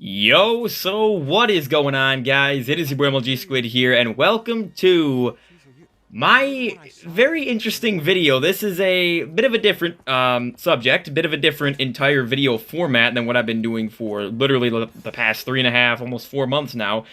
Yo, so what is going on, guys? It is your boy MLG Squid here, and welcome to my very interesting video. This is a bit of a different subject, a bit of a different entire video format than what I've been doing for literally the past 3.5, almost 4 months now.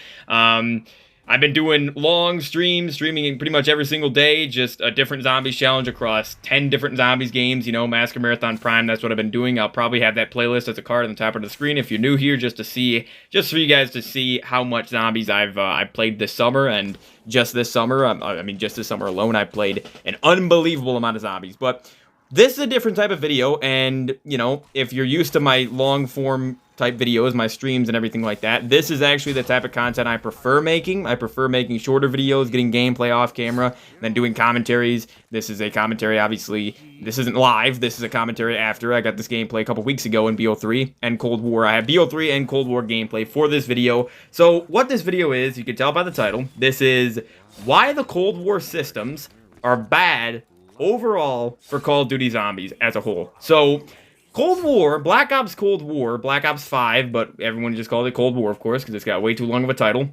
I've been doing long streams, streaming pretty much every single day, just a different zombies challenge across 10 different zombies games, you know, Massacre Marathon Prime, that's what I've been doing. I'll probably have that playlist as a card on the top of the screen if you're new here, just for you guys to see how much zombies I've played this summer. And just this summer, just this summer alone, I played an unbelievable amount of zombies. But this is a different type of video, and, you know, if you're used to my long-form type videos, my streams and everything like that, this is actually the type of content I prefer making. I prefer making shorter videos, getting gameplay off camera, then doing commentaries. This is a commentary, obviously. This isn't live. This is a commentary after. I got this gameplay a couple weeks ago in BO3 and Cold War. I have BO3 and Cold War gameplay for this video. So what this video is, you can tell by the title, this is why the Cold War systems are bad overall for Call of Duty Zombies as a whole. So, Cold War, Black Ops Cold War, Black Ops 5, but everyone just called it Cold War, of course, because it's got way too long of a title.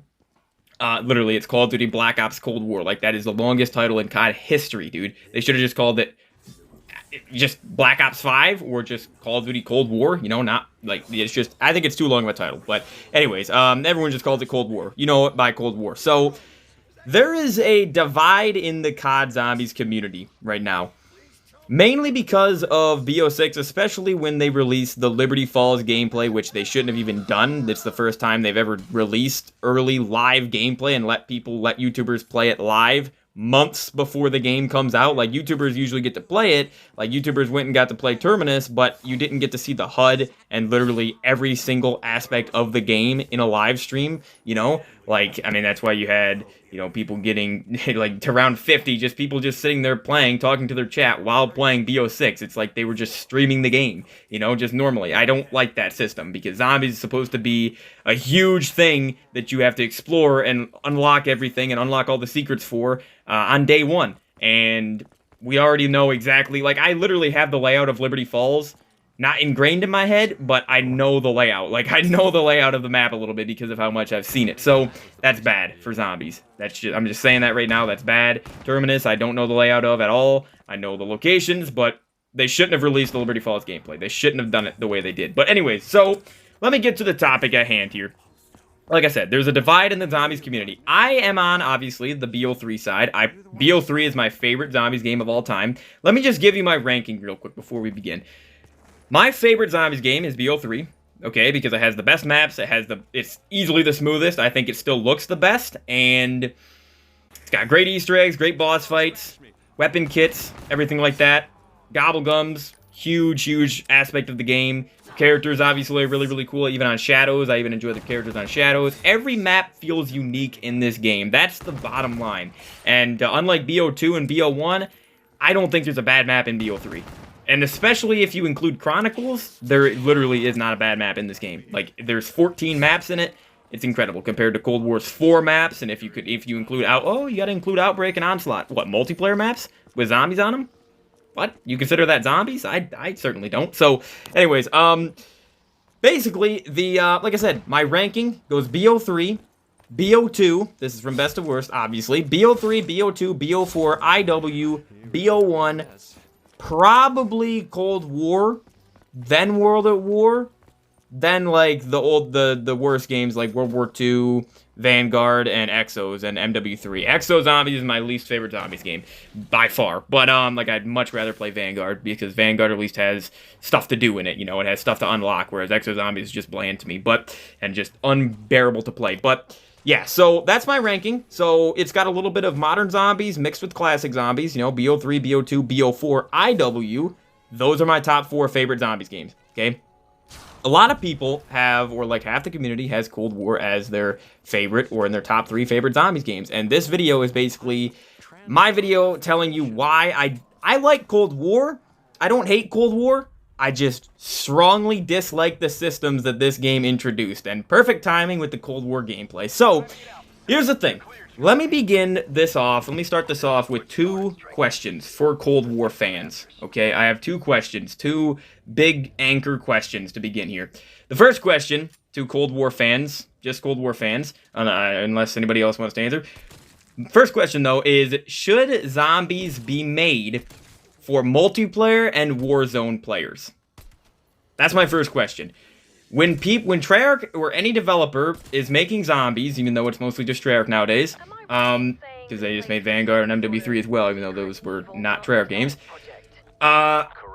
Literally, it's Call of Duty Black Ops Cold War. Like, that is the longest title in COD history, dude. They should have just called it just Black Ops 5 or just Call of Duty Cold War, you know, not, like, it's just, I think it's too long of a title. But, anyways, everyone just calls it Cold War. You know it by Cold War. So, there is a divide in the COD Zombies community right now. Mainly because of BO6, especially when they released the Liberty Falls gameplay, which they shouldn't have even done. It's the first time they've ever released early live gameplay and let YouTubers play it live months before the game comes out. Like, YouTubers usually get to play it. Like, YouTubers went and got to play Terminus, but you didn't get to see the HUD and literally every single aspect of the game in a live stream, you know? Like, I mean, that's why you had, you know, people getting, like, to round 50, just people just sitting there playing, talking to their chat while playing BO6. It's like they were just streaming the game, you know, just normally. I don't like that system, because Zombies is supposed to be a huge thing that you have to explore and unlock everything and unlock all the secrets for on day one. And we already know exactly, like, I literally have the layout of Liberty Falls not ingrained in my head, but I know the layout. Like, I know the layout of the map a little bit because of how much I've seen it. So, that's bad for Zombies. I'm just saying that right now, that's bad. Terminus, I don't know the layout of at all. I know the locations, but they shouldn't have released the Liberty Falls gameplay. They shouldn't have done it the way they did. But anyways, so, let me get to the topic at hand here. Like I said, there's a divide in the Zombies community. I am on, obviously, the BO3 side. BO3 is my favorite Zombies game of all time. Let me just give you my ranking real quick before we begin. My favorite Zombies game is BO3, okay, because it has the best maps, it's easily the smoothest, I think it still looks the best, and it's got great Easter eggs, great boss fights, weapon kits, everything like that. Gobblegums, huge aspect of the game. Characters, obviously, are really cool, even on Shadows. I even enjoy the characters on Shadows. Every map feels unique in this game. That's the bottom line. And unlike BO2 and BO1, I don't think there's a bad map in BO3. And especially if you include Chronicles, there literally is not a bad map in this game. Like, there's 14 maps in it. It's incredible compared to Cold War's 4 maps. And if you include you gotta include Outbreak and Onslaught. What, multiplayer maps with zombies on them? What? You consider that zombies? I certainly don't. So, anyways, basically, like I said, my ranking goes BO3, BO2, this is from best to worst, obviously, BO3, BO2, BO4, IW, BO1, probably Cold War, then World at War, then, like, the worst games like World War II, Vanguard, and Exos, and MW3. Exo Zombies is my least favorite Zombies game, by far. But, like, I'd much rather play Vanguard, because Vanguard at least has stuff to do in it, you know, it has stuff to unlock, whereas Exo Zombies is just bland to me, and just unbearable to play. But yeah, so that's my ranking. So it's got a little bit of modern zombies mixed with classic zombies, you know, BO3, BO2, BO4, IW. Those are my top 4 favorite Zombies games, okay? A lot of people have, or like half the community has Cold War as their favorite or in their top 3 favorite Zombies games. And this video is basically my video telling you why I like Cold War. I don't hate Cold War. I just strongly dislike the systems that this game introduced, and perfect timing with the Cold War gameplay. So, here's the thing. let me begin this off. Let me start this off with two questions for Cold War fans. Okay, I have two questions, two big anchor questions to begin here. The first question to Cold War fans, just Cold War fans, unless anybody else wants to answer. First question, though, is should zombies be made for multiplayer and Warzone players? That's my first question. When Treyarch or any developer is making zombies, even though it's mostly just Treyarch nowadays, because they just made Vanguard and MW3 as well, even though those were not Treyarch games,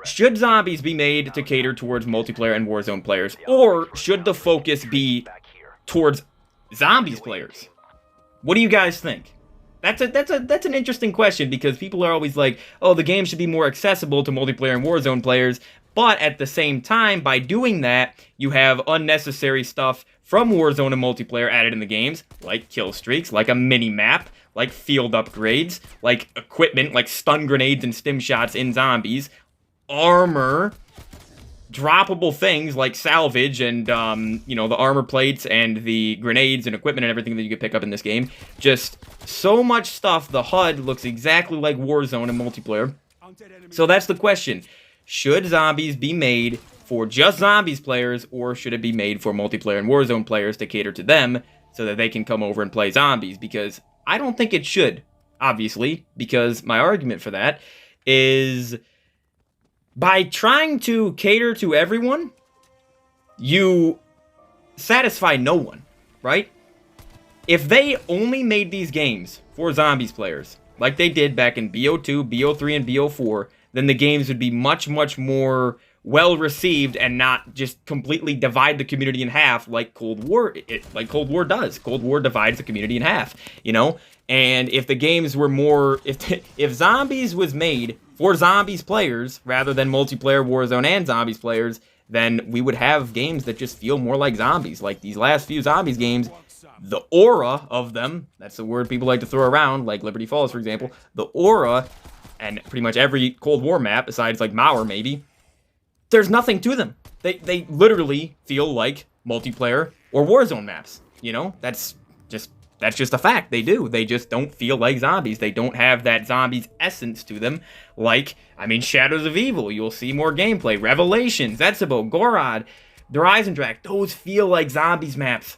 should zombies be made to cater towards multiplayer and Warzone players, or should the focus be towards zombies players? What do you guys think? That's an interesting question, because people are always like, oh, the game should be more accessible to multiplayer and Warzone players, but at the same time, by doing that, you have unnecessary stuff from Warzone and multiplayer added in the games, like kill streaks, like a mini-map, like field upgrades, like equipment, like stun grenades and stim shots in zombies, armor, droppable things like salvage and, the armor plates and the grenades and equipment and everything that you can pick up in this game. Just so much stuff. The HUD looks exactly like Warzone and multiplayer. So that's the question. Should zombies be made for just zombies players, or should it be made for multiplayer and Warzone players to cater to them so that they can come over and play zombies? Because I don't think it should, obviously, because my argument for that is by trying to cater to everyone, you satisfy no one, right? If they only made these games for zombies players, like they did back in BO2, BO3, and BO4, then the games would be much, much more well-received and not just completely divide the community in half like Cold War does. Cold War divides the community in half, And if the games were more... If Zombies was made for zombies players rather than multiplayer, Warzone, and zombies players, then we would have games that just feel more like zombies. Like these last few zombies games, the aura of them, that's the word people like to throw around, like Liberty Falls, for example, the aura... and pretty much every Cold War map, besides like Mauer maybe, there's nothing to them. They literally feel like multiplayer or Warzone maps. That's just a fact. They do. They just don't feel like zombies. They don't have that zombies essence to them. Like, Shadows of Evil, you'll see more gameplay. Revelations, Zetsubo, Gorod, the Eisendrach, those feel like zombies maps.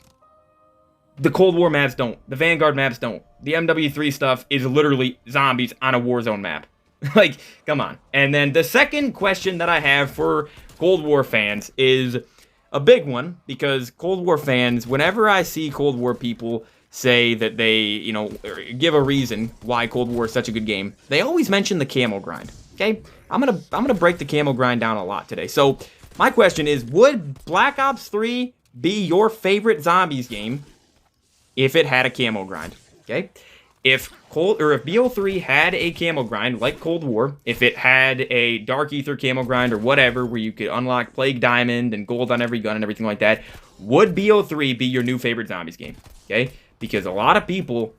The Cold War maps don't. The Vanguard maps don't. The MW3 stuff is literally zombies on a Warzone map. Like, come on. And then the second question that I have for Cold War fans is a big one, because Cold War fans, whenever I see Cold War people say that they, give a reason why Cold War is such a good game, they always mention the camo grind. Okay? I'm gonna break the camo grind down a lot today. So, my question is, would Black Ops 3 be your favorite zombies game if it had a camo grind? Okay? If BO3 had a camo grind like Cold War, if it had a Dark Ether camo grind or whatever, where you could unlock Plague Diamond and gold on every gun and everything like that, would BO3 be your new favorite zombies game? Okay? Because a lot of people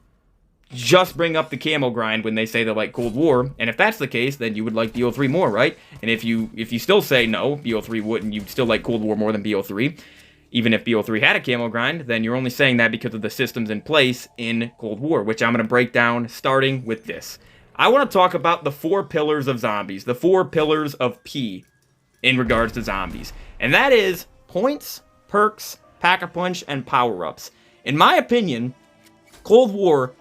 just bring up the camo grind when they say they like Cold War, and if that's the case, then you would like BO3 more, right? And if you still say no, BO3 wouldn't, you'd still like Cold War more than BO3, even if BO3 had a camo grind, then you're only saying that because of the systems in place in Cold War, which I'm going to break down starting with this. I want to talk about the 4 pillars of zombies, the 4 pillars of P in regards to zombies. And that is points, perks, pack-a-punch, and power-ups. In my opinion, Cold War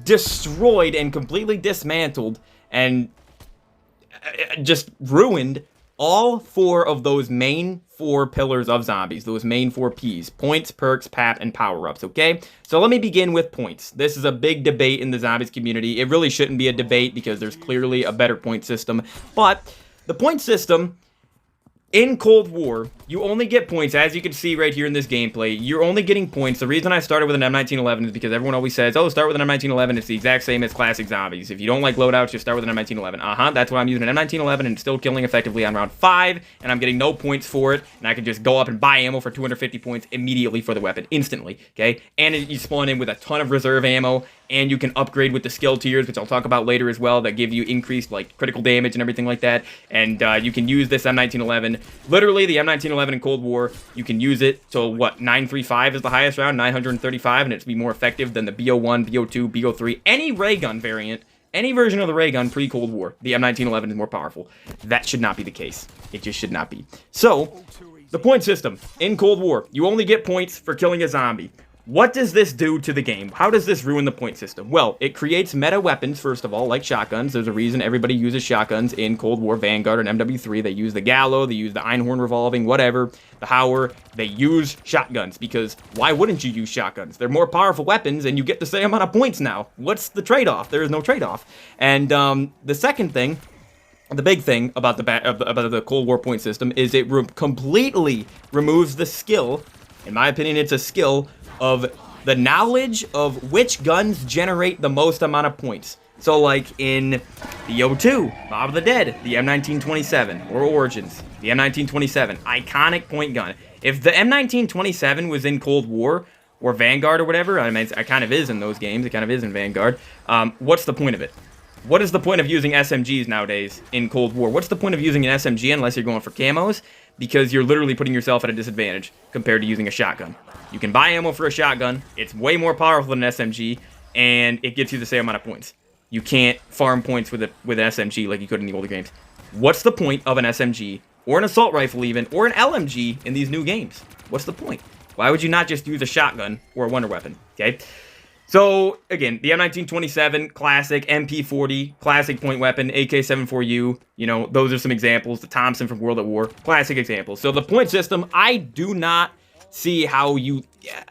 destroyed and completely dismantled and just ruined all 4 of those main 4 pillars of zombies, those main 4 Ps, points, perks, pap, and power-ups, okay? So let me begin with points. This is a big debate in the zombies community. It really shouldn't be a debate because there's clearly a better point system, but the point system in Cold War, you only get points, as you can see right here in this gameplay. You're only getting points. The reason I started with an M1911 is because everyone always says, oh, start with an M1911. It's the exact same as classic zombies. If you don't like loadouts, just start with an M1911. That's why I'm using an M1911 and still killing effectively on round 5, and I'm getting no points for it, and I can just go up and buy ammo for 250 points immediately for the weapon, instantly, okay? And you spawn in with a ton of reserve ammo, and you can upgrade with the skill tiers, which I'll talk about later as well, that give you increased, like, critical damage and everything like that, and you can use this M1911. Literally, the M1911 1911 in Cold War, you can use it to, what, 935 is the highest round, 935, and it's be more effective than the BO1, BO2, BO3, any ray gun variant, any version of the ray gun pre-Cold War. The M1911 is more powerful. That should not be the case. It just should not be. So, the point system in Cold War, you only get points for killing a zombie. What does this do to the game? How does this ruin the point system? Well, it creates meta weapons, first of all, like shotguns. There's a reason everybody uses shotguns in Cold War, Vanguard, and MW3. They use the Gallo, they use the Einhorn revolving, whatever, the Hauer. They use shotguns, because why wouldn't you use shotguns? They're more powerful weapons, and you get the same amount of points now. What's the trade-off? There is no trade-off. And the second thing, the big thing about the Cold War point system is it completely removes the skill, in my opinion, it's a skill, of the knowledge of which guns generate the most amount of points. So, like in BO2, Mob of the Dead, the M1927, or Origins, the M1927, iconic point gun. If the M1927 was in Cold War, or Vanguard, or whatever, I mean, it kind of is in those games, it kind of is in Vanguard, what's the point of it? What is the point of using SMGs nowadays in Cold War? What's the point of using an SMG unless you're going for camos? Because you're literally putting yourself at a disadvantage compared to using a shotgun. You can buy ammo for a shotgun, it's way more powerful than an SMG, and it gets you the same amount of points. You can't farm points with an SMG like you could in the older games. What's the point of an SMG, or an assault rifle even, or an LMG in these new games? What's the point? Why would you not just use a shotgun or a wonder weapon, okay? So, again, the M1927, classic, MP40, classic point weapon, AK-74U, you know, those are some examples. The Thompson from World at War, classic examples. So the point system, I do not see how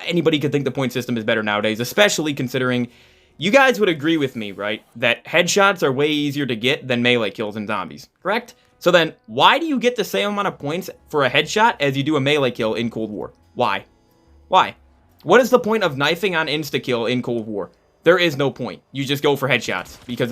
anybody could think the point system is better nowadays, especially considering you guys would agree with me, right, that headshots are way easier to get than melee kills in zombies, correct? So then, why do you get the same amount of points for a headshot as you do a melee kill in Cold War? Why? Why? What is the point of knifing on insta-kill in Cold War? There is no point. You just go for headshots because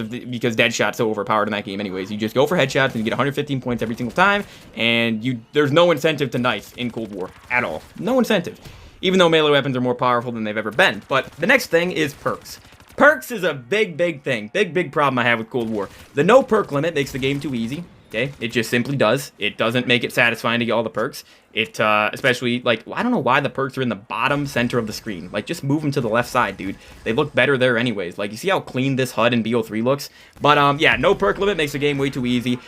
Deadshot's so overpowered in that game anyways. You just go for headshots and you get 115 points every single time, and there's no incentive to knife in Cold War at all. No incentive. Even though melee weapons are more powerful than they've ever been. But the next thing is perks. Perks is a big thing. Big problem I have with Cold War. The no perk limit makes the game too easy. Okay, it just simply does. It doesn't make it satisfying to get all the perks. It, especially, like, I don't know why the perks are in the bottom center of the screen. Like, just move them to the left side, dude. They look better there anyways. Like, you see how clean this HUD in BO3 looks? But, yeah, no perk limit makes the game way too easy.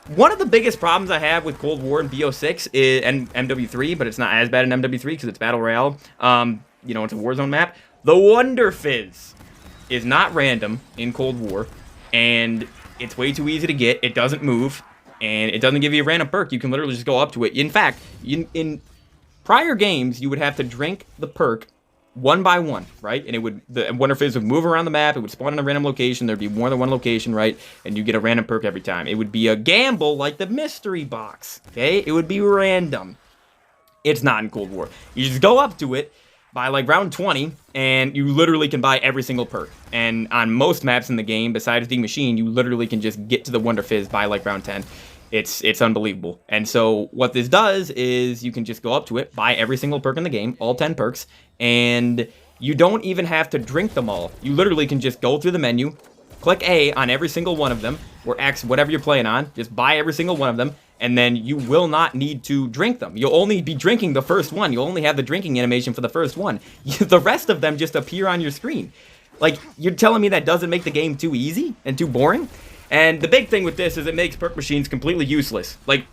One of the biggest problems I have with Cold War and BO6 is, and MW3, but it's not as bad in MW3 because it's Battle Royale. You know, it's a Warzone map. The Wonder Fizz is not random in Cold War, and it's way too easy to get. It doesn't move. And it doesn't give you a random perk. You can literally just go up to it. In fact, in prior games, you would have to drink the perk one by one, right? And the Wonder Fizz would move around the map. It would spawn in a random location. There'd be more than one location, right? And you get a random perk every time. It would be a gamble like the mystery box, okay? It would be random. It's not in Cold War. You just go up to it by like round 20, and you literally can buy every single perk. And on most maps in the game, besides the machine, you literally can just get to the Wonder Fizz by like round 10. It's unbelievable. And so what this does is you can just go up to it, buy every single perk in the game, all 10 perks, and you don't even have to drink them all. You literally can just go through the menu, click A on every single one of them, or X, whatever you're playing on, just buy every single one of them, and then you will not need to drink them. You'll only be drinking the first one. You'll only have the drinking animation for the first one. The rest of them just appear on your screen. Like, you're telling me that doesn't make the game too easy and too boring? And the big thing with this is it makes perk machines completely useless. Like,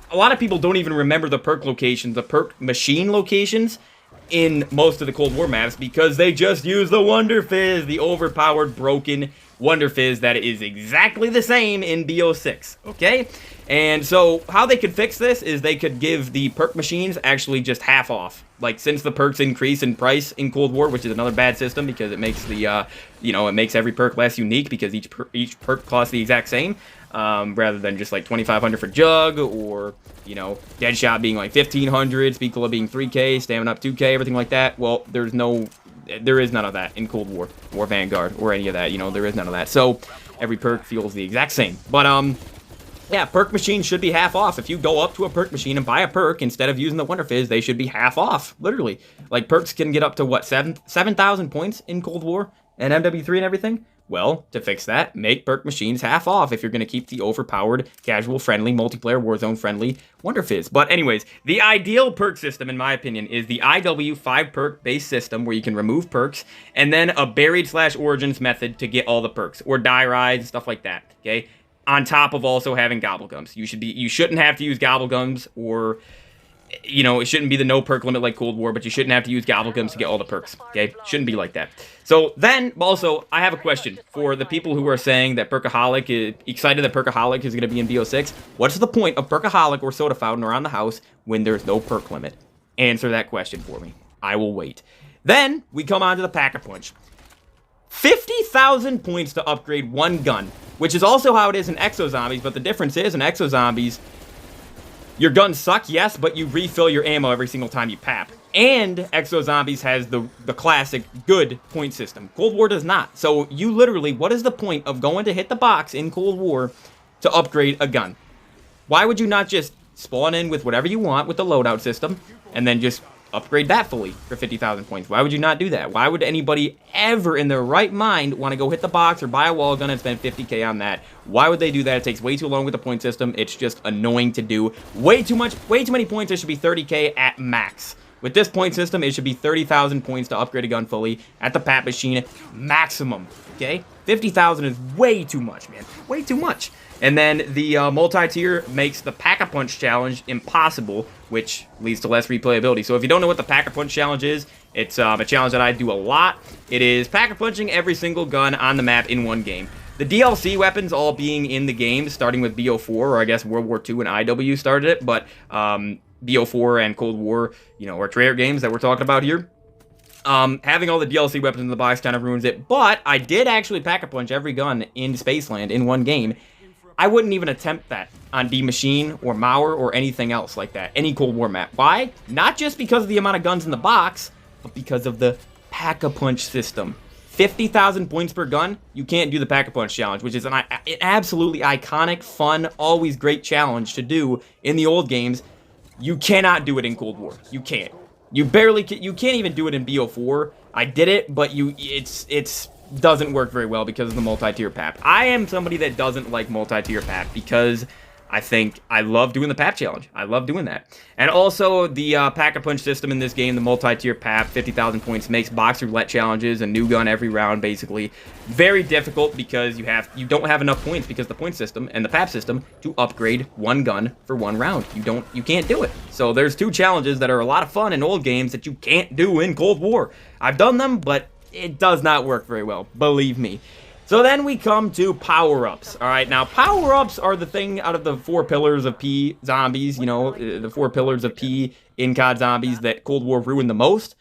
a lot of people don't even remember the perk locations, the perk machine locations in most of the Cold War maps because they just use the Wonder Fizz, the overpowered, broken Wonder Fizz that is exactly the same in BO6, okay? And so how they could fix this is they could give the perk machines actually just half off. Like, since the perks increase in price in Cold War, which is another bad system because it makes the, it makes every perk less unique because each perk costs the exact same, rather than just like 2,500 for Jug or, Deadshot being like 1,500, Speakula being 3K, Stamina up 2K, everything like that. Well, there is none of that in Cold War or Vanguard or any of that. There is none of that. So every perk feels the exact same. But yeah, perk machines should be half off. If you go up to a perk machine and buy a perk instead of using the Wonder Fizz, they should be half off, literally. Like, perks can get up to, what, 7,000 points in Cold War and MW3 and everything? Well, to fix that, make perk machines half off if you're going to keep the overpowered, casual-friendly, multiplayer, Warzone-friendly Wonder Fizz. But anyways, the ideal perk system, in my opinion, is the IW 5-perk base system where you can remove perks, and then a buried/origins method to get all the perks, or die rides, stuff like that, okay? On top of also having Gobblegums. You shouldn't have to use Gobblegums, or you know, it shouldn't be the no perk limit like Cold War, but you shouldn't have to use Gobblegums to get all the perks, okay? Shouldn't be like that. So then, also, I have a question for the people who are saying that Perkaholic is excited that Perkaholic is going to be in BO6. What's the point of Perkaholic or Soda Fountain around the house when there's no perk limit? Answer that question for me. I will wait. Then, we come on to the Pack-a-Punch. 50,000 points to upgrade one gun, which is also how it is in Exo Zombies, but the difference is in Exo Zombies, your guns suck, yes, but you refill your ammo every single time you pap. And Exo Zombies has the classic good point system. Cold War does not. So you literally, what is the point of going to hit the box in Cold War to upgrade a gun? Why would you not just spawn in with whatever you want with the loadout system and then just upgrade that fully for 50,000 points? Why would you not do that? Why would anybody ever in their right mind want to go hit the box or buy a wall gun and spend 50k on that? Why would they do that? It takes way too long with the point system. It's just annoying to do. Way too many points. It should be 30k at max. With this point system, it should be 30,000 points to upgrade a gun fully at the Pat machine maximum, okay? 50,000 is way too much, man. Way too much. And then the multi-tier makes the Pack-a-Punch challenge impossible, which leads to less replayability. So if you don't know what the Pack-a-Punch challenge is, it's a challenge that I do a lot. It is Pack-a-Punching every single gun on the map in one game. The DLC weapons all being in the game, starting with BO4, or I guess World War II and IW started it, but BO4 and Cold War, you know, are Treyarch games that we're talking about here. Having all the DLC weapons in the box kind of ruins it, but I did actually Pack-a-Punch every gun in Spaceland in one game. I wouldn't even attempt that on D Machine or Mauer or anything else like that, any Cold War map. Why? Not just because of the amount of guns in the box, but because of the Pack-a-Punch system. 50,000 points per gun, you can't do the Pack-a-Punch challenge, which is an absolutely iconic, fun, always great challenge to do in the old games. You cannot do it in Cold War. You can't. You can't even do it in BO4. I did it, but it's doesn't work very well because of the multi-tier pap. I am somebody that doesn't like multi-tier pap because I love doing the pap challenge. I love doing that. And also the Pack-a-Punch system in this game, the multi-tier pap, 50,000 points, makes box roulette challenges, a new gun every round basically, very difficult because you don't have enough points because the point system and the pap system to upgrade one gun for one round. You can't do it. So there's two challenges that are a lot of fun in old games that you can't do in Cold War. I've done them, but it does not work very well, believe me. So then we come to power-ups. All right, now power-ups are the thing out of the 4 pillars of P zombies, you know, the 4 pillars of P in COD zombies that Cold War ruined the most.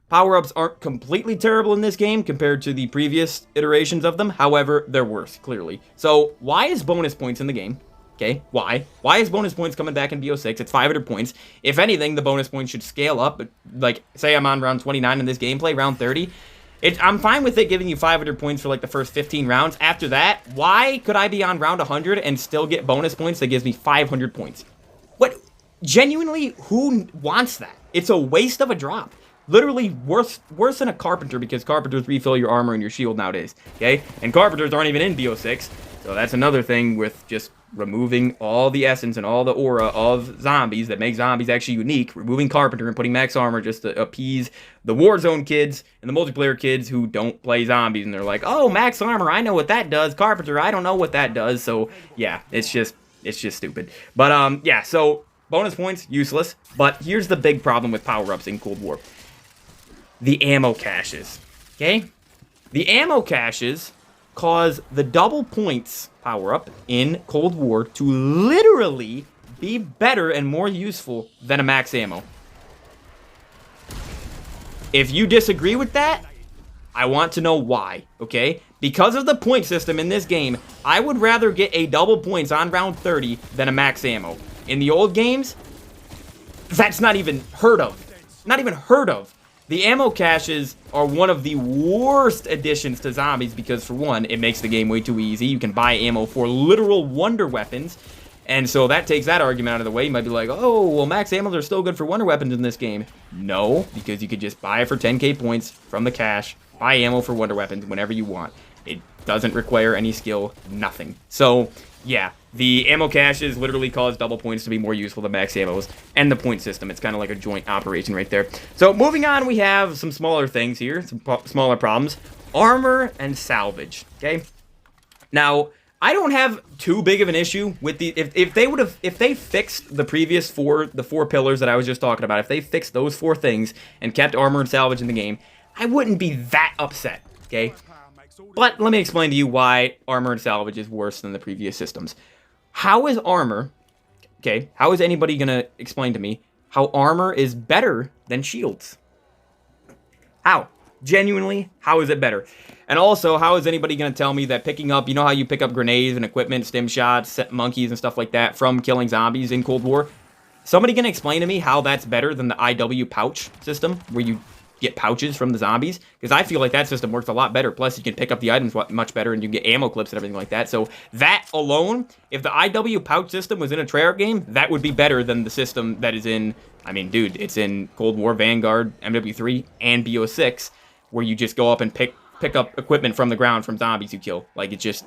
Power-ups aren't completely terrible in this game compared to the previous iterations of them. However, they're worse, clearly. So why is bonus points in the game? Okay, why? Why is bonus points coming back in BO6? It's 500 points. If anything, the bonus points should scale up. Like, say I'm on round 29 in this gameplay, round 30. I'm fine with it giving you 500 points for like the first 15 rounds. After that, why could I be on round 100 and still get bonus points that gives me 500 points? What? Genuinely, who wants that? It's a waste of a drop. Literally worse than a Carpenter because Carpenters refill your armor and your shield nowadays, okay? And Carpenters aren't even in BO6, so that's another thing with just removing all the essence and all the aura of zombies that make zombies actually unique, removing Carpenter and putting max armor just to appease the Warzone kids and the multiplayer kids who don't play zombies, and they're like, oh, max armor, I know what that does. Carpenter, I don't know what that does. So yeah, it's just stupid. But yeah, so bonus points, useless. But here's the big problem with power-ups in Cold War. The ammo caches, okay? The ammo caches cause the double points power-up in Cold War to literally be better and more useful than a max ammo. If you disagree with that, I want to know why, okay? Because of the point system in this game, I would rather get a double points on round 30 than a max ammo. In the old games, that's not even heard of. Not even heard of. The ammo caches are one of the worst additions to zombies because, for one, it makes the game way too easy. You can buy ammo for literal wonder weapons, and so that takes that argument out of the way. You might be like, oh, well, max ammos are still good for wonder weapons in this game. No, because you could just buy it for 10k points from the cache, buy ammo for wonder weapons whenever you want. Doesn't require any skill, nothing. So, yeah, the ammo caches literally cause double points to be more useful than max ammos, and the point system. It's kind of like a joint operation right there. So, moving on, we have some smaller things here, some smaller problems. Armor and salvage, okay? Now, I don't have too big of an issue with the if they fixed the previous four pillars that I was just talking about, if they fixed those 4 things and kept armor and salvage in the game, I wouldn't be that upset, okay? But let me explain to you why armor and salvage is worse than the previous systems. How is armor, okay, how is anybody gonna explain to me how armor is better than shields? How? Genuinely, how is it better? And also, how is anybody going to tell me that picking up, you know how you pick up grenades and equipment, stim shots, monkeys and stuff like that from killing zombies in Cold War? Somebody going to explain to me how that's better than the IW pouch system, where you get pouches from the zombies? Because I feel like that system works a lot better. Plus, you can pick up the items much better, and you get ammo clips and everything like that. So that alone, if the IW pouch system was in a Treyarch game, that would be better than the system that is in, I mean, dude, it's in Cold War, Vanguard, MW3, and BO6, where you just go up and pick up equipment from the ground from zombies you kill. Like, it just...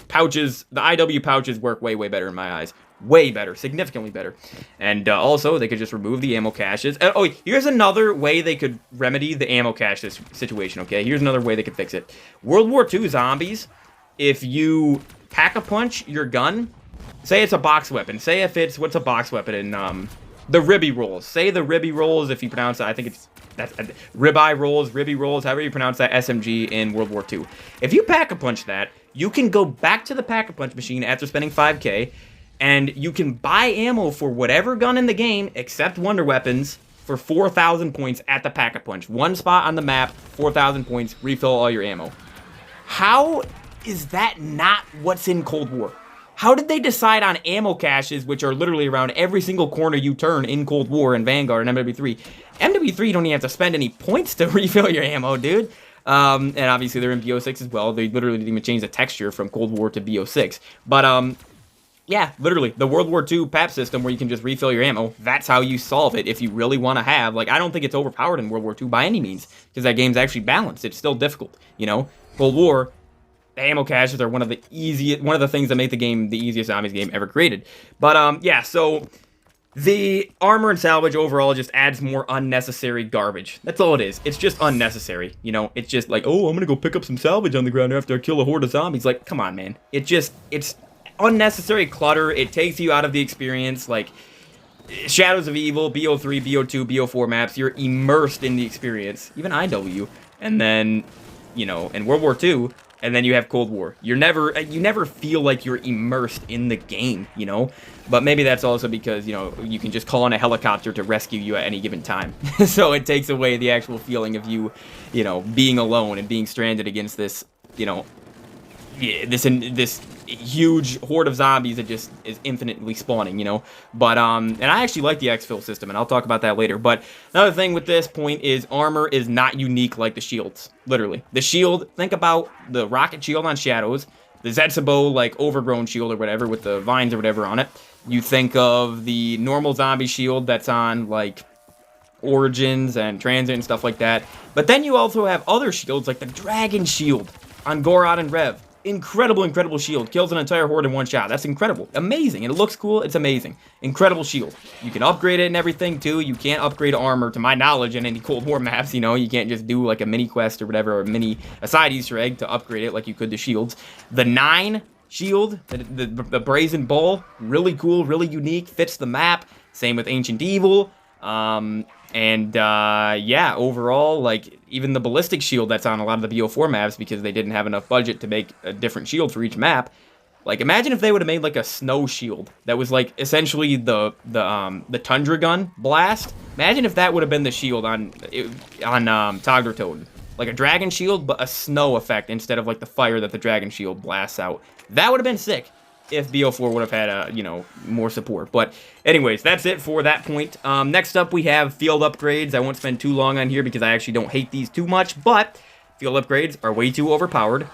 Pouches... The IW pouches work way, way better in my eyes. Way better. Significantly better. And also, they could just remove the ammo caches. Oh, here's another way they could remedy the ammo cache situation, okay? Here's another way they could fix it. World War II zombies, if you pack-a-punch your gun... Say it's a box weapon. Say if it's... What's a box weapon in... The ribby rolls. Say the ribby rolls, if you pronounce it, I think it's... That's ribeye rolls, ribby rolls, however you pronounce that SMG in World War II. If you pack-a-punch that, you can go back to the pack-a-punch machine after spending 5K, and you can buy ammo for whatever gun in the game, except wonder weapons, for 4,000 points at the pack-a-punch. One spot on the map, 4,000 points, refill all your ammo. How is that not what's in Cold War? How did they decide on ammo caches, which are literally around every single corner you turn in Cold War and Vanguard and MW3? MW3, you don't even have to spend any points to refill your ammo, dude. And obviously they're in BO6 as well. They literally didn't even change the texture from Cold War to BO6. But, yeah, literally, the World War II PAP system where you can just refill your ammo, that's how you solve it if you really want to have... Like, I don't think it's overpowered in World War II by any means, because that game's actually balanced. It's still difficult, you know? Cold War... The ammo caches are one of the things that make the game the easiest zombies game ever created. But, yeah, so the armor and salvage overall just adds more unnecessary garbage. That's all it is. It's just unnecessary, you know? It's just like, oh, I'm gonna go pick up some salvage on the ground after I kill a horde of zombies. Like, come on, man. It's unnecessary clutter. It takes you out of the experience. Like, Shadows of Evil, BO3, BO2, BO4 maps, you're immersed in the experience. Even IW. And then, you know, in World War II... And then you have Cold War. You never feel like you're immersed in the game, you know? But maybe that's also because, you know, you can just call on a helicopter to rescue you at any given time. So it takes away the actual feeling of you, you know, being alone and being stranded against this, you know, this huge horde of zombies that just is infinitely spawning, you know? But, and I actually like the exfil system, and I'll talk about that later. But another thing with this point is armor is not unique like the shields, literally. The shield, think about the rocket shield on Shadows, the Zetsubo, like, overgrown shield or whatever with the vines or whatever on it. You think of the normal zombie shield that's on, like, Origins and Transit and stuff like that. But then you also have other shields, like the Dragon Shield on Gorod and Rev. Incredible shield. Kills an entire horde in one shot. That's incredible. Amazing. And it looks cool. It's amazing. Incredible shield. You can upgrade it and everything, too. You can't upgrade armor, to my knowledge, in any Cold War maps, you know? You can't just do, like, a mini quest or whatever, or a side Easter egg to upgrade it like you could the shields. The 9 shield, the Brazen Bull, really cool, really unique, fits the map. Same with Ancient Evil. Yeah, overall, like, even the ballistic shield that's on a lot of the BO4 maps, because they didn't have enough budget to make a different shield for each map. Like, imagine if they would have made, like, a snow shield that was, like, essentially the Tundra Gun blast. Imagine if that would have been the shield on Toggertoad. Like a dragon shield, but a snow effect instead of, like, the fire that the dragon shield blasts out. That would have been sick if BO4 would have had, you know, more support. But anyways, that's it for that point. Next up, we have field upgrades. I won't spend too long on here because I actually don't hate these too much, but field upgrades are way too overpowered.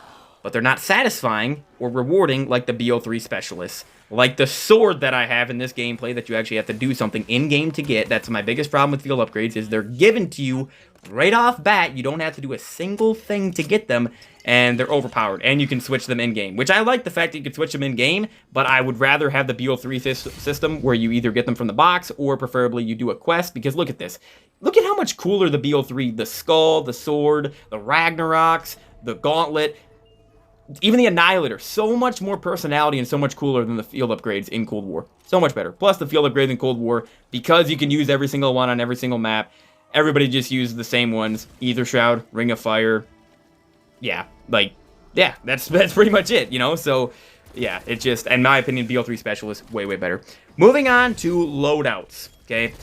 but they're not satisfying or rewarding like the BO3 specialists. Like the sword that I have in this gameplay that you actually have to do something in-game to get. That's my biggest problem with field upgrades, is they're given to you right off bat. You don't have to do a single thing to get them, and they're overpowered. And you can switch them in-game, which I like the fact that you can switch them in-game, but I would rather have the BO3 system where you either get them from the box or preferably you do a quest, because look at this. Look at how much cooler the BO3, the skull, the sword, the Ragnaroks, the gauntlet, even the Annihilator, so much more personality and so much cooler than the field upgrades in Cold War. So much better. Plus the field upgrades in Cold War, because you can use every single one on every single map, everybody just uses the same ones. Aether Shroud, Ring of Fire. Yeah, like, yeah, that's pretty much it, you know? So, yeah, it just, in my opinion, BO3 Specialist, way, way better. Moving on to loadouts, okay?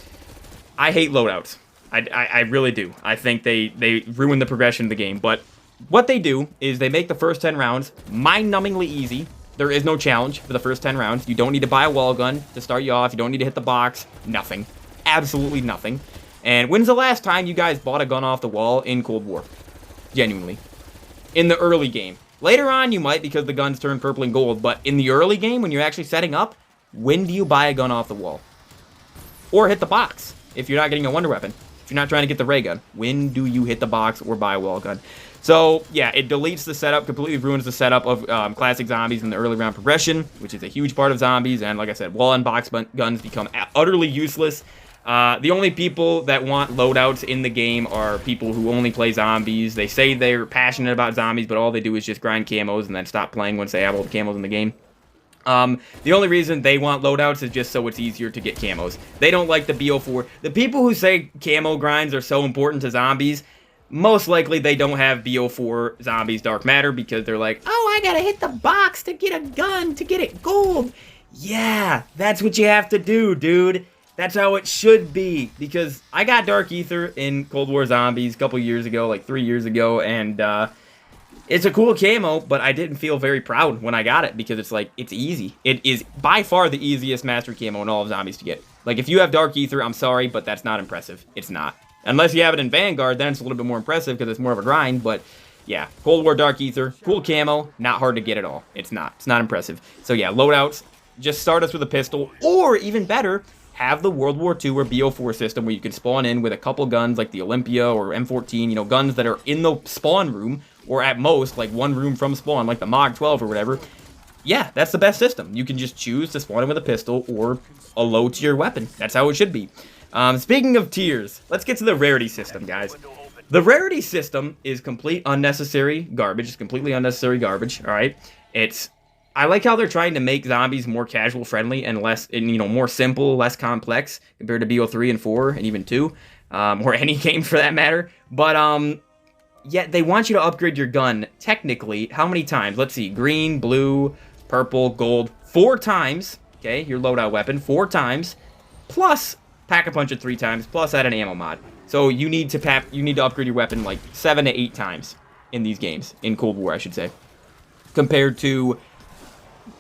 I hate loadouts. I really do. I think they ruin the progression of the game, but what they do is they make the first 10 rounds mind-numbingly easy. There is no challenge for the first 10 rounds. You don't need to buy a wall gun to start you off. You don't need to hit the box. Nothing. Absolutely nothing. And when's the last time you guys bought a gun off the wall in Cold War? Genuinely. In the early game. Later on, you might, because the guns turn purple and gold. But in the early game, when you're actually setting up, when do you buy a gun off the wall? Or hit the box, if you're not getting a wonder weapon. If you're not trying to get the ray gun. When do you hit the box or buy a wall gun? So, yeah, it deletes the setup, completely ruins the setup of classic zombies in the early round progression, which is a huge part of zombies, and like I said, wall and box guns become utterly useless. The only people that want loadouts in the game are people who only play zombies. They say they're passionate about zombies, but all they do is just grind camos and then stop playing once they have all the camos in the game. The only reason they want loadouts is just so it's easier to get camos. They don't like the BO4. The people who say camo grinds are so important to zombies, most likely they don't have BO4 Zombies Dark Matter, because they're like, oh, I gotta hit the box to get a gun, to get it gold. Yeah, that's what you have to do, dude. That's how it should be, because I got Dark Aether in Cold War Zombies a couple years ago, like 3 years ago, and it's a cool camo, but I didn't feel very proud when I got it, because it's like, it's easy. It is by far the easiest mastery camo in all of Zombies to get. Like, if you have Dark Aether, I'm sorry, but that's not impressive. It's not. Unless you have it in Vanguard, then it's a little bit more impressive because it's more of a grind, but yeah, Cold War Dark Aether, cool camo, not hard to get at all. It's not impressive. So yeah, loadouts, just start us with a pistol, or even better, have the World War II or BO4 system where you can spawn in with a couple guns like the Olympia or M14, you know, guns that are in the spawn room, or at most, like one room from spawn, like the MOG 12 or whatever. Yeah, that's the best system. You can just choose to spawn in with a pistol or a low-tier weapon. That's how it should be. Speaking of tiers, let's get to the rarity system, guys. The rarity system is complete unnecessary garbage. It's completely unnecessary garbage, alright? I like how they're trying to make zombies more casual friendly and less, you know, more simple, less complex compared to BO3 and 4 and even 2, or any game for that matter. But, yet they want you to upgrade your gun, technically, how many times? Let's see, green, blue, purple, gold, 4 times, okay, your loadout weapon, 4 times, plus Pack-a-Punch it 3 times, plus add an ammo mod. So you need to upgrade your weapon like 7 to 8 times in these games, in Cold War, I should say, compared to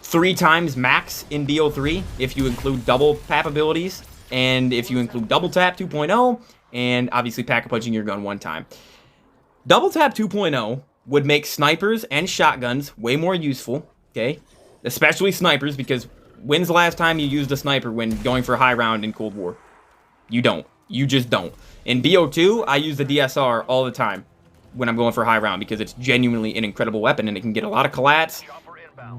3 times max in BO3 if you include double tap abilities, and if you include double tap 2.0, and obviously Pack-a-Punching your gun 1 time. Double tap 2.0 would make snipers and shotguns way more useful, okay? Especially snipers, because when's the last time you used a sniper when going for a high round in Cold War? You don't. You just don't. In BO2, I use the DSR all the time when I'm going for a high round, because it's genuinely an incredible weapon, and it can get a lot of collats,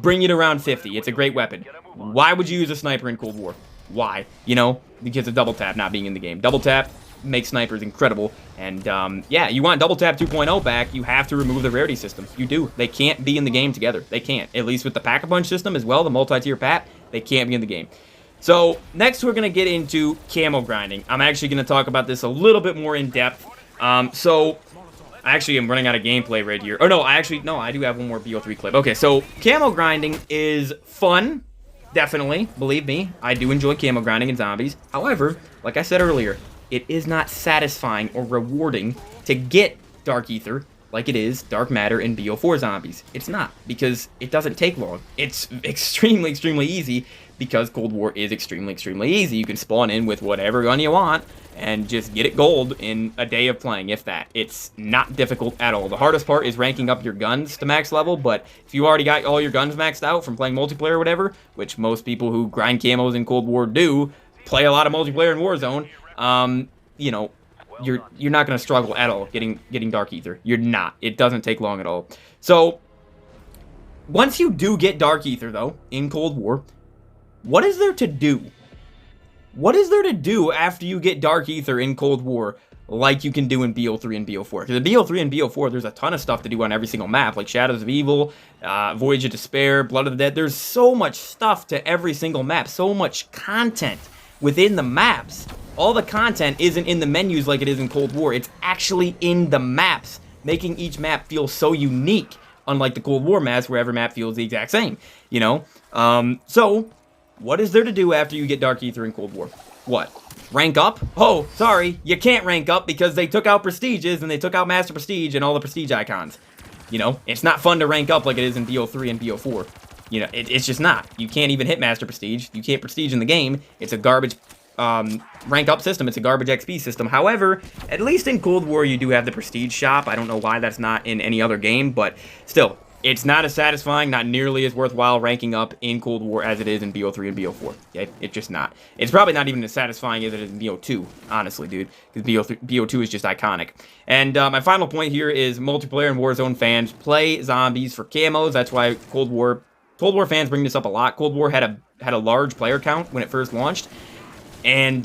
bring you to round 50. It's a great weapon. Why would you use a sniper in Cold War? Why? You know, because of double tap not being in the game. Double tap makes snipers incredible, and yeah, you want double tap 2.0 back, you have to remove the rarity system. You do. They can't be in the game together. They can't. At least with the Pack-a-Punch system as well, the multi-tier PAP, they can't be in the game. So, next we're going to get into camo grinding. I'm actually going to talk about this a little bit more in depth. So, actually, I'm running out of gameplay right here. Oh, no, I do have one more BO3 clip. Okay, so, camo grinding is fun, definitely. Believe me, I do enjoy camo grinding in zombies. However, like I said earlier, it is not satisfying or rewarding to get Dark Aether like it is Dark Matter in BO4 zombies. It's not, because it doesn't take long. It's extremely, extremely easy, because Cold War is extremely, extremely easy. You can spawn in with whatever gun you want, and just get it gold in a day of playing, if that. It's not difficult at all. The hardest part is ranking up your guns to max level, but if you already got all your guns maxed out from playing multiplayer or whatever, which most people who grind camos in Cold War do, play a lot of multiplayer in Warzone, you know, you're not going to struggle at all getting Dark Ether. You're not. It doesn't take long at all. So, once you do get Dark Ether, though, in Cold War, what is there to do? What is there to do after you get Dark Ether in Cold War like you can do in BO3 and BO4? Because in BO3 and BO4, there's a ton of stuff to do on every single map, like Shadows of Evil, Voyage of Despair, Blood of the Dead. There's so much stuff to every single map, so much content within the maps. All the content isn't in the menus like it is in Cold War. It's actually in the maps, making each map feel so unique, unlike the Cold War maps where every map feels the exact same, you know? So, what is there to do after you get Dark Ether in Cold War? What? Rank up? Oh, sorry, you can't rank up because they took out Prestiges and they took out Master Prestige and all the Prestige icons. You know, it's not fun to rank up like it is in BO3 and BO4. You know, it's just not. You can't even hit Master Prestige. You can't Prestige in the game. It's a garbage rank up system. It's a garbage XP system. However, at least in Cold War, you do have the Prestige shop. I don't know why that's not in any other game, but still, it's not as satisfying, not nearly as worthwhile ranking up in Cold War as it is in BO3 and BO4. Okay? It's just not. It's probably not even as satisfying as it is in BO2, honestly, dude, because BO2 is just iconic. And my final point here is multiplayer and Warzone fans play zombies for camos. That's why Cold War fans bring this up a lot. Cold War had a large player count when it first launched. And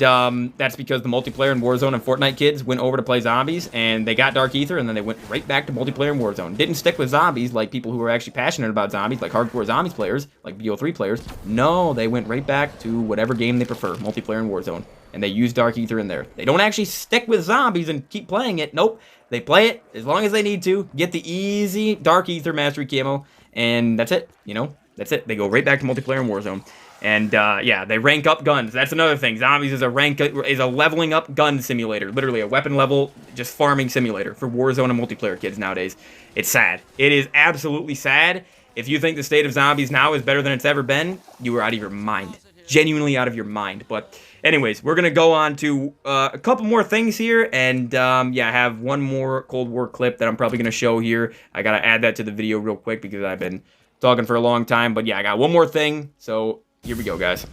that's because the multiplayer in Warzone and Fortnite kids went over to play zombies, and they got Dark Ether, and then they went right back to multiplayer in Warzone. Didn't stick with zombies like people who are actually passionate about zombies, like hardcore zombies players, like BO3 players. No, they went right back to whatever game they prefer, multiplayer in Warzone. And they use Dark Ether in there. They don't actually stick with zombies and keep playing it. Nope. They play it as long as they need to, get the easy Dark Ether Mastery camo, and that's it. You know, that's it. They go right back to multiplayer in Warzone. And, yeah, they rank up guns. That's another thing. Zombies is a leveling up gun simulator. Literally a weapon level, just farming simulator for Warzone and multiplayer kids nowadays. It's sad. It is absolutely sad. If you think the state of zombies now is better than it's ever been, you are out of your mind. Genuinely out of your mind. But, anyways, we're going to go on to a couple more things here. And, yeah, I have one more Cold War clip that I'm probably going to show here. I got to add that to the video real quick because I've been talking for a long time. But, yeah, I got one more thing. So, here we go, guys.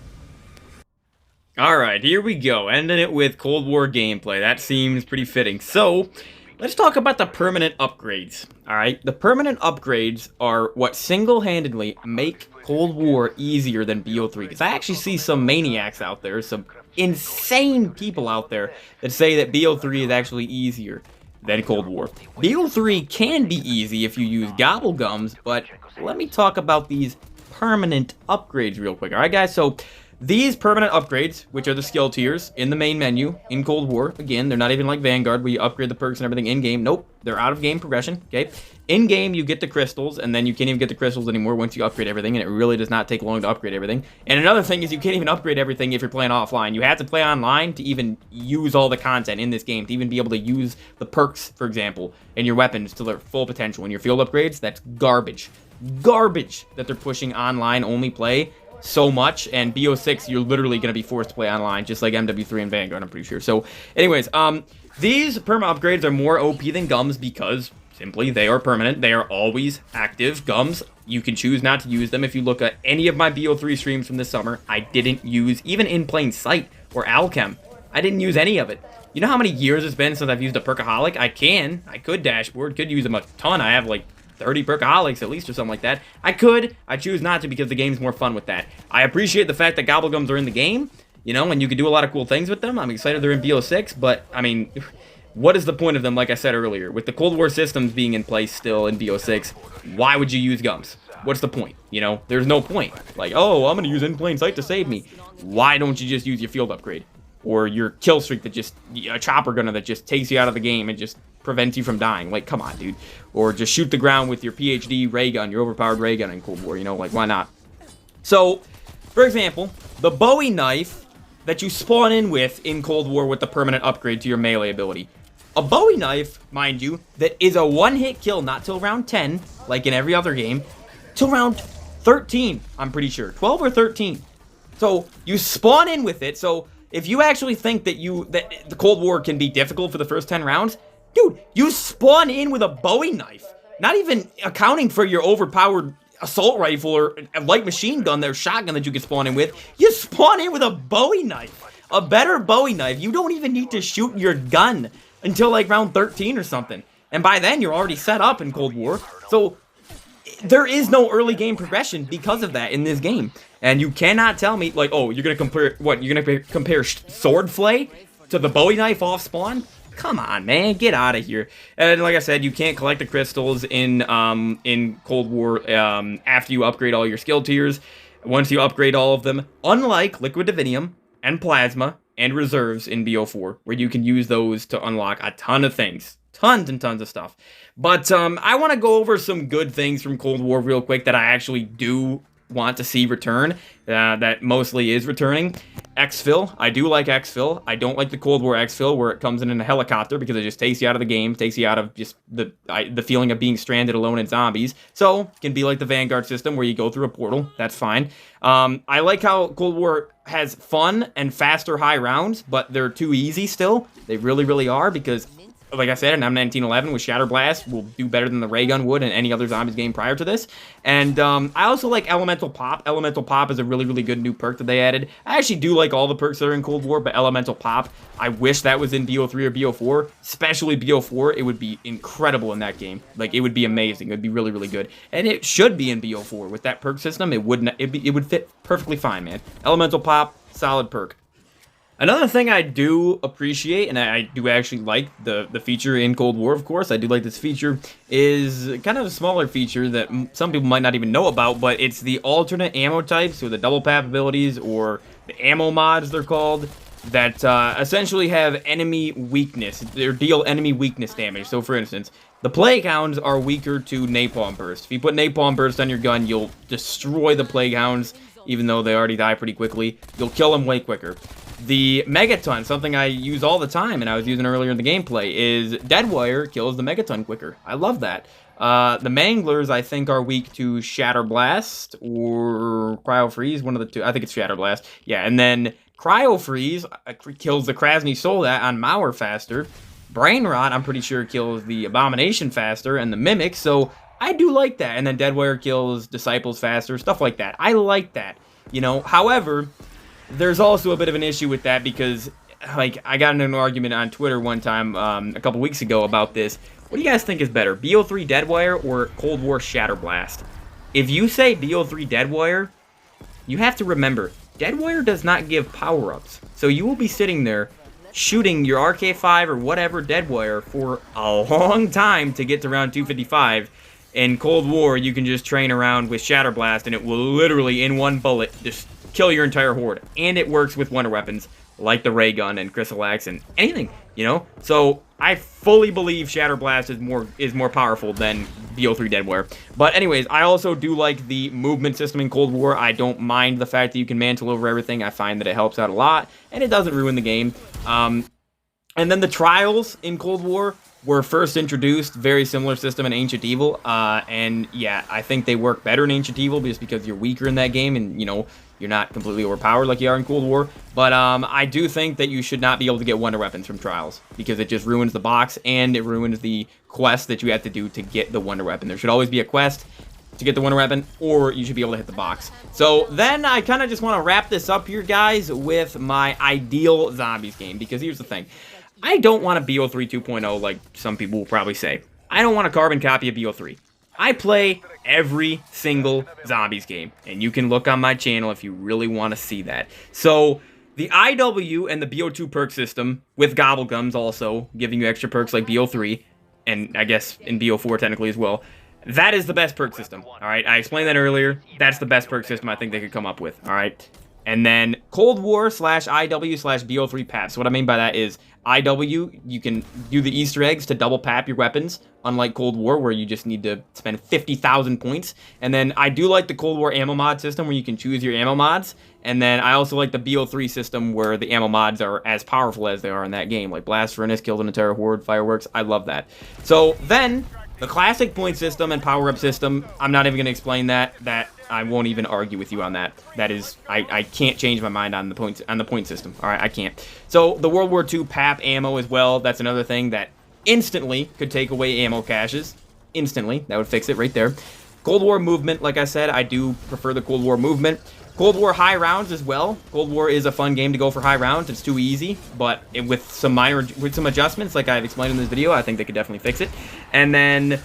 Alright, here we go. Ending it with Cold War gameplay. That seems pretty fitting. So, let's talk about the permanent upgrades. Alright, the permanent upgrades are what single-handedly make Cold War easier than BO3. Because I actually see some maniacs out there, some insane people out there that say that BO3 is actually easier than Cold War. BO3 can be easy if you use Gobblegums, but let me talk about these permanent upgrades real quick. Alright, guys, so these permanent upgrades, which are the skill tiers in the main menu in Cold War, again, they're not even like Vanguard where you upgrade the perks and everything in-game. Nope, they're out of game progression, okay? In-game, you get the crystals, and then you can't even get the crystals anymore once you upgrade everything, and it really does not take long to upgrade everything. And another thing is you can't even upgrade everything if you're playing offline. You have to play online to even use all the content in this game, to even be able to use the perks, for example, and your weapons to their full potential. And your field upgrades, that's garbage. Garbage that they're pushing online only play so much, and BO6 you're literally going to be forced to play online just like MW3 and Vanguard, I'm pretty sure. So anyways, these perma upgrades are more OP than Gums because simply they are permanent. They are always active. Gums, you can choose not to use them. If you look at any of my BO3 streams from this summer, I didn't use, even in plain sight or Alchem, I didn't use any of it. You know how many years it's been since I've used a Perkaholic? I could dashboard, could use them a ton. I have like 30 Perkaholics at least or something like that. I choose not to because the game's more fun with that. I appreciate the fact that Gobblegums are in the game, you know, and you can do a lot of cool things with them. I'm excited they're in BO6, but, I mean, what is the point of them, like I said earlier? With the Cold War systems being in place still in BO6, why would you use Gums? What's the point? You know, there's no point. Like, oh, I'm going to use in plain sight to save me. Why don't you just use your field upgrade? Or your kill streak that just, a chopper gunner that just takes you out of the game and just prevents you from dying. Like, come on, dude. Or just shoot the ground with your PhD ray gun, your overpowered ray gun in Cold War, you know, like, why not? So, for example, the Bowie knife that you spawn in with in Cold War with the permanent upgrade to your melee ability. A Bowie knife, mind you, that is a one-hit kill, not till round 10, like in every other game, till round 13, I'm pretty sure. 12 or 13. So, you spawn in with it, so if you actually think that the Cold War can be difficult for the first 10 rounds, dude, you spawn in with a Bowie knife. Not even accounting for your overpowered assault rifle or a light machine gun or shotgun that you can spawn in with. You spawn in with a Bowie knife. A better Bowie knife. You don't even need to shoot your gun until like round 13 or something. And by then, you're already set up in Cold War. So there is no early game progression because of that in this game. And you cannot tell me, like, oh, you're going to compare, what, you're going to compare sword flay to the Bowie knife off spawn? Come on, man, get out of here. And like I said, you can't collect the crystals in Cold War after you upgrade all your skill tiers. Once you upgrade all of them, unlike Liquid Divinium and Plasma and Reserves in BO4, where you can use those to unlock a ton of things. Tons and tons of stuff. But I want to go over some good things from Cold War real quick that I actually do want to see return, that mostly is returning. Exfil. I do like Exfil. I don't like the Cold War Exfil where it comes in a helicopter because it just takes you out of the game, takes you out of just the feeling of being stranded alone in zombies. So, it can be like the Vanguard system where you go through a portal. That's fine. I like how Cold War has fun and faster high rounds, but they're too easy still. They really, really are because, like I said, an M1911 with Shatter Blast will do better than the ray gun would in any other zombies game prior to this. And I also like Elemental Pop. Elemental Pop is a really, really good new perk that they added. I actually do like all the perks that are in Cold War, but Elemental Pop, I wish that was in BO3 or BO4. Especially BO4, it would be incredible in that game. Like, it would be amazing. It would be really, really good. And it should be in BO4. With that perk system, it would fit perfectly fine, man. Elemental Pop, solid perk. Another thing I do appreciate, and I do actually like the feature in Cold War, of course, I do like this feature, is kind of a smaller feature that some people might not even know about, but it's the alternate ammo types, so the double pap abilities, or the ammo mods they're called, that essentially have enemy weakness, or deal enemy weakness damage. So for instance, the Plague Hounds are weaker to Napalm Burst. If you put Napalm Burst on your gun, you'll destroy the Plague Hounds, even though they already die pretty quickly. You'll kill them way quicker. The Megaton, something I use all the time, and I was using earlier in the gameplay, is Deadwire kills the Megaton quicker. I love that. The Manglers, I think, are weak to Shatter Blast or Cryo Freeze, one of the two. I think it's Shatter Blast. Yeah, and then Cryo Freeze kills the Krasny Soldat on Mauer faster. Brain Rot, I'm pretty sure, kills the Abomination faster, and the Mimic, so I do like that. And then Deadwire kills Disciples faster, stuff like that. I like that, you know. However, there's also a bit of an issue with that because, like, I got in an argument on Twitter one time a couple weeks ago about this. What do you guys think is better, BO3 Deadwire or Cold War Shatter Blast? If you say BO3 Deadwire, you have to remember, Deadwire does not give power-ups. So you will be sitting there shooting your RK5 or whatever Deadwire for a long time to get to round 255. In Cold War, you can just train around with Shatter Blast and it will literally, in one bullet, just kill your entire horde. And it works with wonder weapons like the ray gun and Crystal Axe and anything, you know? So I fully believe Shatter Blast is more powerful than BO3 Deadwire. But anyways, I also do like the movement system in Cold War. I don't mind the fact that you can mantle over everything. I find that it helps out a lot and it doesn't ruin the game. And then the trials in Cold War were first introduced, very similar system in Ancient Evil, and yeah, I think they work better in Ancient Evil just because you're weaker in that game, and, you know, you're not completely overpowered like you are in Cold War, but I do think that you should not be able to get wonder weapons from Trials, because it just ruins the box, and it ruins the quest that you have to do to get the wonder weapon. There should always be a quest to get the wonder weapon, or you should be able to hit the box. So then I kind of just want to wrap this up here, guys, with my ideal zombies game, because here's the thing. I don't want a BO3 2.0 like some people will probably say. I don't want a carbon copy of BO3. I play every single zombies game, and you can look on my channel if you really want to see that. So the IW and the BO2 perk system, with Gobblegums also, giving you extra perks like BO3, and I guess in BO4 technically as well, that is the best perk system, alright? I explained that earlier. That's the best perk system I think they could come up with, alright? And then Cold War / IW / BO3 paps. So what I mean by that is IW, you can do the Easter eggs to double pap your weapons, unlike Cold War, where you just need to spend 50,000 points. And then I do like the Cold War ammo mod system, where you can choose your ammo mods. And then I also like the BO3 system, where the ammo mods are as powerful as they are in that game, like Blast Furnace, Killed an Entire Horde, Fireworks. I love that. So then the classic point system and power-up system, I'm not even going to explain that. That I won't even argue with you on that. That is, I can't change my mind on the point system. All right, I can't. So the World War II PAP ammo as well. That's another thing that instantly could take away ammo caches. Instantly, that would fix it right there. Cold War movement, like I said, I do prefer the Cold War movement. Cold War high rounds as well. Cold War is a fun game to go for high rounds. It's too easy, but with some adjustments, like I've explained in this video, I think they could definitely fix it. And then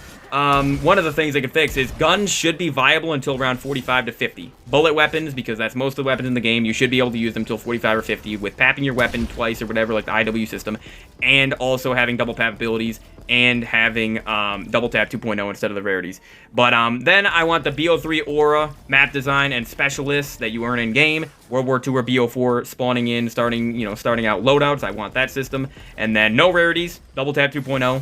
one of the things they could fix is guns should be viable until around 45 to 50. Bullet weapons, because that's most of the weapons in the game, you should be able to use them until 45 or 50 with papping your weapon twice or whatever, like the IW system, and also having double pap abilities and having double tap 2.0 instead of the rarities. But then I want the BO3 aura, map design, and specialists that you earn in game. World War II or BO4 spawning in, starting out loadouts. I want that system. And then no rarities, double tap 2.0.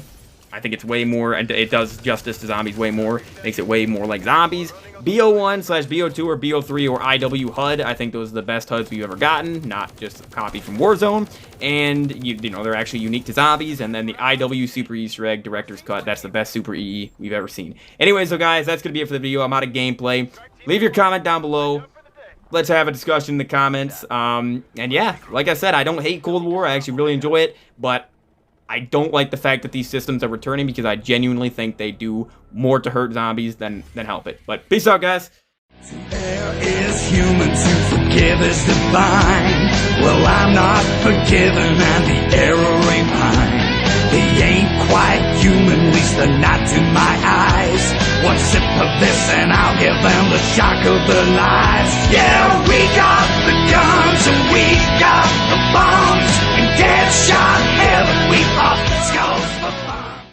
I think it's way more, and it does justice to zombies way more. Makes it way more like zombies. BO1/BO2 or BO3 or IW HUD. I think those are the best HUDs we've ever gotten, not just a copy from Warzone. And, you know, they're actually unique to zombies. And then the IW Super Easter Egg Director's Cut. That's the best Super EE we've ever seen. Anyway, so guys, that's going to be it for the video. I'm out of gameplay. Leave your comment down below. Let's have a discussion in the comments. And yeah, like I said, I don't hate Cold War. I actually really enjoy it. But I don't like the fact that these systems are returning because I genuinely think they do more to hurt zombies than help it. But peace out, guys. There is human to forgive is divine. Well, I'm not forgiven and the error ain't mine. They ain't quite human, least they're not to my eyes. One sip of this and I'll give them the shock of their lives. Yeah, we got the guns and we got the bombs and get shot.